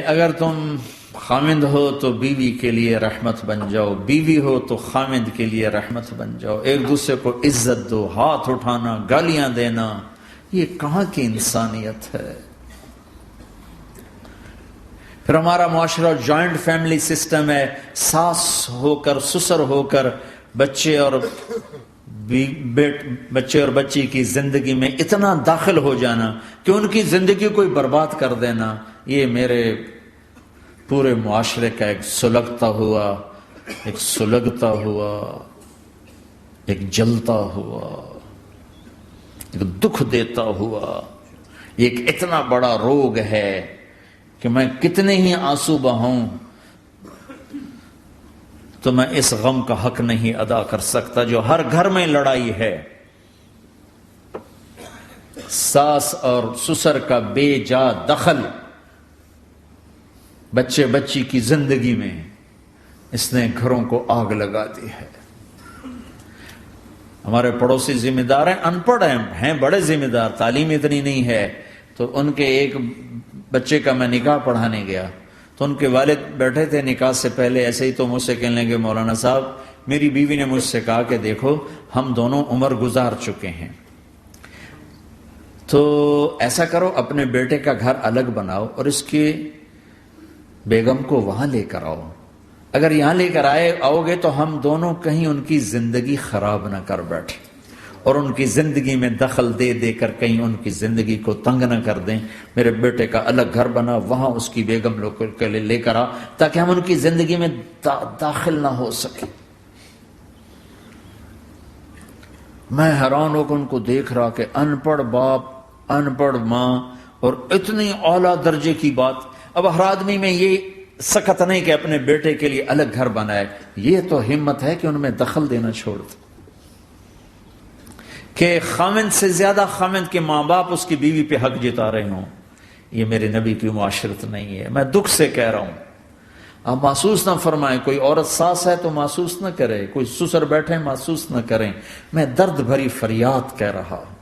اگر تم خامند ہو تو بیوی کے لیے رحمت بن جاؤ، بیوی ہو تو خامند کے لیے رحمت بن جاؤ، ایک دوسرے کو عزت دو، ہاتھ اٹھانا، گالیاں دینا، یہ کہاں کی انسانیت ہے؟ پھر ہمارا معاشرہ جوائنٹ فیملی سسٹم ہے، ساس ہو کر سسر ہو کر بچے اور بچی کی زندگی میں اتنا داخل ہو جانا کہ ان کی زندگی کو برباد کر دینا، یہ میرے پورے معاشرے کا ایک سلگتا ہوا، ایک جلتا ہوا، ایک دکھ دیتا ہوا، یہ ایک اتنا بڑا روگ ہے کہ میں کتنے ہی آنسو بہاؤں تو میں اس غم کا حق نہیں ادا کر سکتا جو ہر گھر میں لڑائی ہے۔ ساس اور سسر کا بے جا دخل بچی کی زندگی میں، اس نے گھروں کو آگ لگا دی ہے۔ ہمارے پڑوسی ذمہ دار ہیں، ان پڑھ ہیں بڑے ذمہ دار، تعلیم اتنی نہیں ہے، تو ان کے ایک بچے کا میں نکاح پڑھانے گیا تو ان کے والد بیٹھے تھے نکاح سے پہلے، ایسے ہی تو مجھ سے کہنے لگے مولانا صاحب میری بیوی نے مجھ سے کہا کہ دیکھو ہم دونوں عمر گزار چکے ہیں، تو ایسا کرو اپنے بیٹے کا گھر الگ بناؤ اور اس کی بیگم کو وہاں لے کر آؤ، اگر یہاں لے کر آؤ گے تو ہم دونوں کہیں ان کی زندگی خراب نہ کر بیٹھے اور ان کی زندگی میں دخل دے دے کر کہیں ان کی زندگی کو تنگ نہ کر دیں، میرے بیٹے کا الگ گھر بنا، وہاں اس کی بیگم لوگ کے لیے لے کر آ تاکہ ہم ان کی زندگی میں داخل نہ ہو سکے۔ میں حیران ہو کر ان کو دیکھ رہا کہ ان پڑھ باپ، ان پڑھ ماں، اور اتنی اعلیٰ درجے کی بات۔ اب ہر آدمی میں یہ سخت نہیں کہ اپنے بیٹے کے لیے الگ گھر بنائے، یہ تو ہمت ہے کہ ان میں دخل دینا چھوڑ دے، کہ خامند سے زیادہ خامند کے ماں باپ اس کی بیوی پہ حق جتا رہے ہوں، یہ میرے نبی کی معاشرت نہیں ہے۔ میں دکھ سے کہہ رہا ہوں، آپ محسوس نہ فرمائیں، کوئی عورت ساس ہے تو محسوس نہ کرے، کوئی سسر بیٹھے محسوس نہ کریں، میں درد بھری فریاد کہہ رہا ہوں۔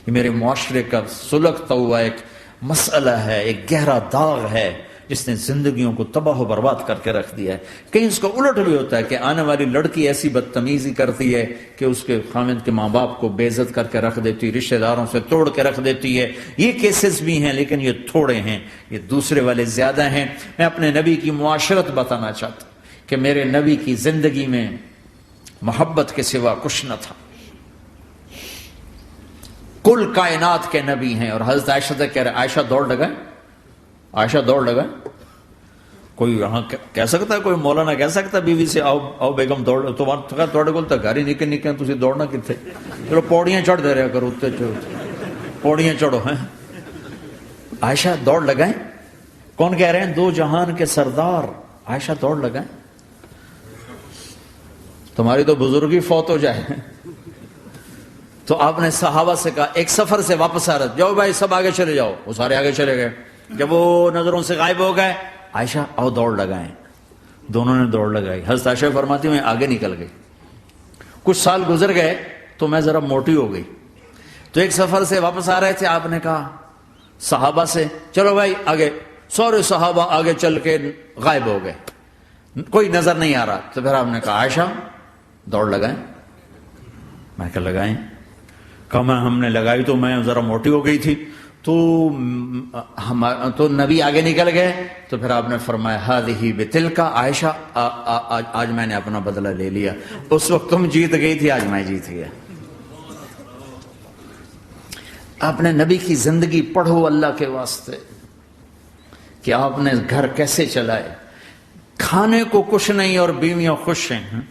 یہ میرے معاشرے کا سلگتا ہوا ایک مسئلہ ہے، ایک گہرا داغ ہے جس نے زندگیوں کو تباہ و برباد کر کے رکھ دیا ہے۔ کہیں اس کا الٹ بھی ہوتا ہے کہ آنے والی لڑکی ایسی بدتمیزی کرتی ہے کہ اس کے خامند کے ماں باپ کو بے عزت کر کے رکھ دیتی، رشتہ داروں سے توڑ کے رکھ دیتی ہے۔ یہ کیسز بھی ہیں لیکن یہ تھوڑے ہیں، یہ دوسرے والے زیادہ ہیں۔ میں اپنے نبی کی معاشرت بتانا چاہتا ہوں کہ میرے نبی کی زندگی میں محبت کے سوا کچھ نہ تھا، کل کائنات کے نبی ہیں۔ اور حضرت عائشہ سے کہہ رہے عائشہ دوڑ لگا، عائشہ دوڑ لگا۔ کوئی یہاں کہہ سکتا ہے، کوئی مولانا کہہ سکتا ہے بیوی سے آؤ بیگم دوڑ، تھوڑے کو تو گھر ہی نکل تھی دوڑنا کتنے، چلو پوڑیاں چڑھ دے رہا کرو، پوڑیاں چڑھو ہیں۔ عائشہ دوڑ لگائیں، کون کہہ رہے ہیں؟ دو جہان کے سردار عائشہ دوڑ لگائیں، تمہاری تو بزرگی فوت ہو جائے۔ تو آپ نے صحابہ سے کہا، ایک سفر سے واپس آ رہے، جاؤ بھائی سب آگے چلے جاؤ، وہ سارے آگے چلے گئے۔ جب وہ نظروں سے غائب ہو گئے، عائشہ آؤ دوڑ لگائیں، دونوں نے دوڑ لگائی۔ حضرت عائشہ فرماتی میں آگے نکل گئی، کچھ سال گزر گئے تو میں ذرا موٹی ہو گئی، تو ایک سفر سے واپس آ رہے تھے، آپ نے کہا صحابہ سے چلو بھائی آگے، سارے صحابہ آگے چل کے غائب ہو گئے، کوئی نظر نہیں آ رہا، تو پھر آپ نے کہا عائشہ دوڑ لگائیں۔ میں کہا لگائیں، کہا ہم نے لگائی تو میں ذرا موٹی ہو گئی تھی، تو نبی آگے نکل گئے، تو پھر آپ نے فرمایا ہذہ بتلک، عائشہ آج میں نے اپنا بدلہ لے لیا، اس وقت تم جیت گئی تھی، آج میں جیت گیا۔ آپ نے نبی کی زندگی پڑھو اللہ کے واسطے کہ آپ نے گھر کیسے چلائے، کھانے کو کچھ نہیں اور بیویاں خوش ہیں،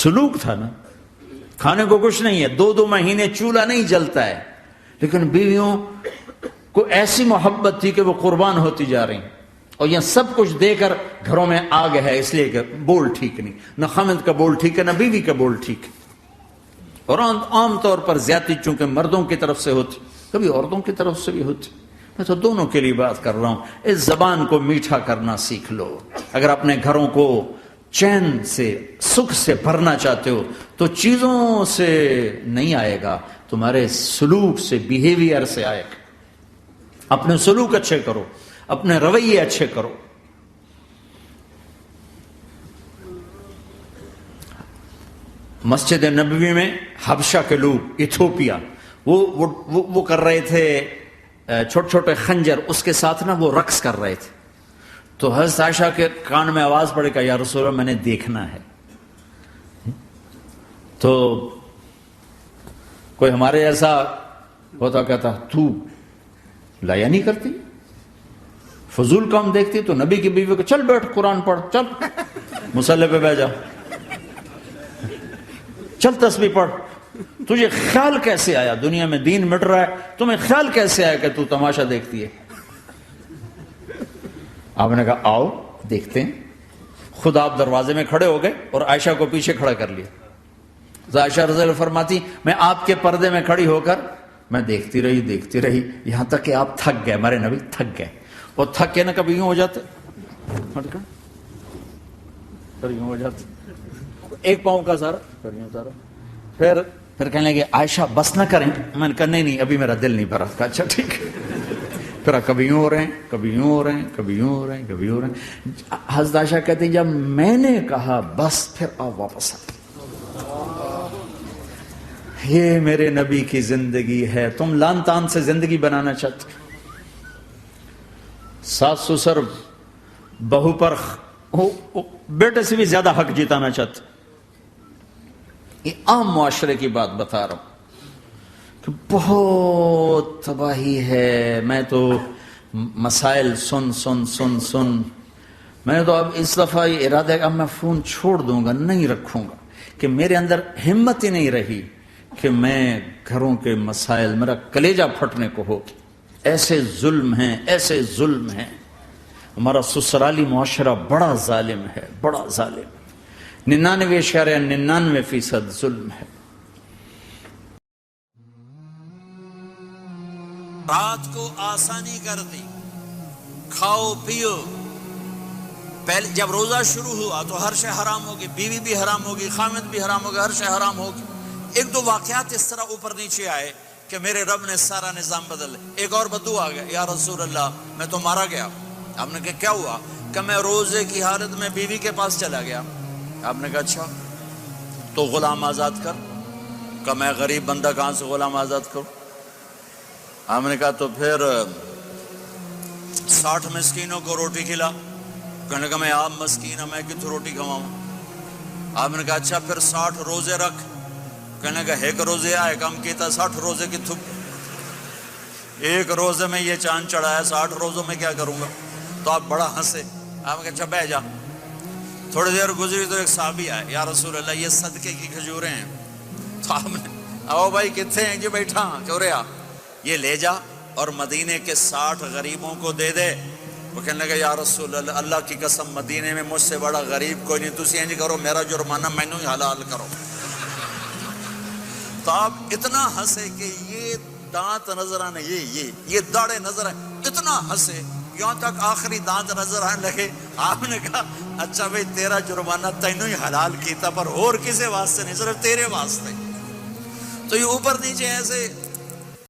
سلوک تھا نا، کھانے کو کچھ نہیں ہے، 2 مہینے چولہا نہیں جلتا ہے، لیکن بیویوں کو ایسی محبت تھی کہ وہ قربان ہوتی جا رہی، اور یہ سب کچھ دے کر گھروں میں آگ ہے، اس لیے کہ بول ٹھیک نہیں، نہ خامد کا بول ٹھیک ہے نہ بیوی کا بول ٹھیک ہے۔ اور عام طور پر زیادتی چونکہ مردوں کی طرف سے ہوتی، کبھی عورتوں کی طرف سے بھی ہوتی، میں تو دونوں کے لیے بات کر رہا ہوں۔ اس زبان کو میٹھا کرنا سیکھ لو، اگر اپنے گھروں کو چین سے سکھ سے بھرنا چاہتے ہو تو چیزوں سے نہیں آئے گا، تمہارے سلوک سے، بیہیویئر سے آئے گا۔ اپنے سلوک اچھے کرو، اپنے رویے اچھے کرو. مسجد نبوی میں حبشہ کے لوگ، ایتھوپیا، وہ کر رہے تھے چھوٹے چھوٹے خنجر، اس کے ساتھ نا وہ رقص کر رہے تھے. تو حضرت عائشہ کے کان میں آواز پڑے کہ یا رسول اللہ میں نے دیکھنا ہے. تو کوئی ہمارے ایسا ہوتا کہتا تو لایا نہیں کرتی، فضول کام دیکھتی. تو نبی کی بیوی کو چل بیٹھ قرآن پڑھ، چل مصلی پہ بیٹھ جا، چل تسبیح پڑھ. تجھے خیال کیسے آیا؟ دنیا میں دین مٹ رہا ہے، تمہیں خیال کیسے آیا کہ تو تماشا دیکھتی ہے؟ آپ نے کہا آؤ دیکھتے ہیں. خود آپ دروازے میں کھڑے ہو گئے اور عائشہ کو پیچھے کھڑا کر لیا. عائشہ رضی اللہ فرماتی میں آپ کے پردے میں کھڑی ہو کر میں دیکھتی رہی یہاں تک کہ آپ تھک گئے. ہمارے نبی تھک گئے، اور تھک کے نا کبھی یوں ہو جاتے، یوں ہو جاتے، ایک پاؤں کا سارا، پھر کہنے لگے عائشہ بس نہ کریں. میں نے کہا نہیں ابھی میرا دل نہیں بھرا. کہا اچھا ٹھیک ہے. پھر کبھی یوں ہو رہے ہیں، کبھی یوں ہو رہے ہیں، کبھی یوں ہو رہے ہیں، کبھی یوں ہو رہے ہیں. حضرت عائشہ کہتے ہیں جب میں نے کہا بس، پھر آپ واپس آ. یہ میرے نبی کی زندگی ہے. تم لان تان سے زندگی بنانا چاہتے، ساس سسر بہو پر بیٹے سے بھی زیادہ حق جتانا چاہتے. یہ عام معاشرے کی بات بتا رہا ہوں کہ بہت تباہی ہے. میں تو مسائل سن میں نے تو اب اس دفعہ یہ ارادہ ہے کہ اب میں فون چھوڑ دوں گا، نہیں رکھوں گا، کہ میرے اندر ہمت ہی نہیں رہی کہ میں گھروں کے مسائل، میرا کلیجہ پھٹنے کو ہو. ایسے ظلم ہیں. ہمارا سسرالی معاشرہ بڑا ظالم ہے، بڑا ظالم. 99.99% ظلم ہے. رات کو آسانی کر دی، کھاؤ پیو. پہلے جب روزہ شروع ہوا تو ہر شے حرام ہوگی، بیوی بھی حرام ہوگی، خامد بھی حرام ہوگی، ہر شے حرام ہوگی. ایک دو واقعات اس طرح اوپر نیچے آئے کہ میرے رب نے سارا نظام بدل. ایک اور بدو آ گیا، یا رسول اللہ میں تو مارا گیا. آپ نے کہا کیا ہوا؟ کہ میں روزے کی حالت میں بیوی کے پاس چلا گیا. آپ نے کہا اچھا تو غلام آزاد کر. کہ میں غریب بندہ کہاں سے غلام آزاد کروں؟ آپ نے کہا تو پھر 60 مسکینوں کو روٹی کھلا. کہنے کا میں آپ مسکین ہوں، میں کتوں روٹی کھواؤں؟ آپ نے کہا اچھا پھر 60 روزے رکھ. کہنے کا ایک روزے آئے کم کیتا، 60 روزے کی تھک، ایک روزے میں یہ چاند چڑھایا، 60 روزوں میں کیا کروں گا؟ تو آپ بڑا ہنسے. آپ نے کہا اچھا بیٹھ جا. تھوڑی دیر گزری تو ایک صحابی آئے، یا رسول اللہ یہ صدقے کی کھجوریں ہیں. تو آپ نے آؤ بھائی کتنے ہیں؟ جی بیٹھا چورے آ، یہ لے جا اور مدینے کے 60 غریبوں کو دے دے. وہ کہنے لگا یا رسول اللہ اللہ کی قسم مدینے میں مجھ سے بڑا غریب کوئی نہیں، تسی انج کرو میرا جرمانہ مینوں ہی حلال کرو. تو آپ اتنا ہنسے کہ یہ دانت نظر آنے، یہ داڑے نظر آئے، اتنا ہنسے یہاں تک آخری دانت نظر آنے لگے. آپ نے کہا اچھا بھائی تیرا جرمانہ تینوں ہی حلال کیتا، پر اور کسی واسطے نہیں، صرف تیرے واسطے. تو یہ اوپر نیچے ایسے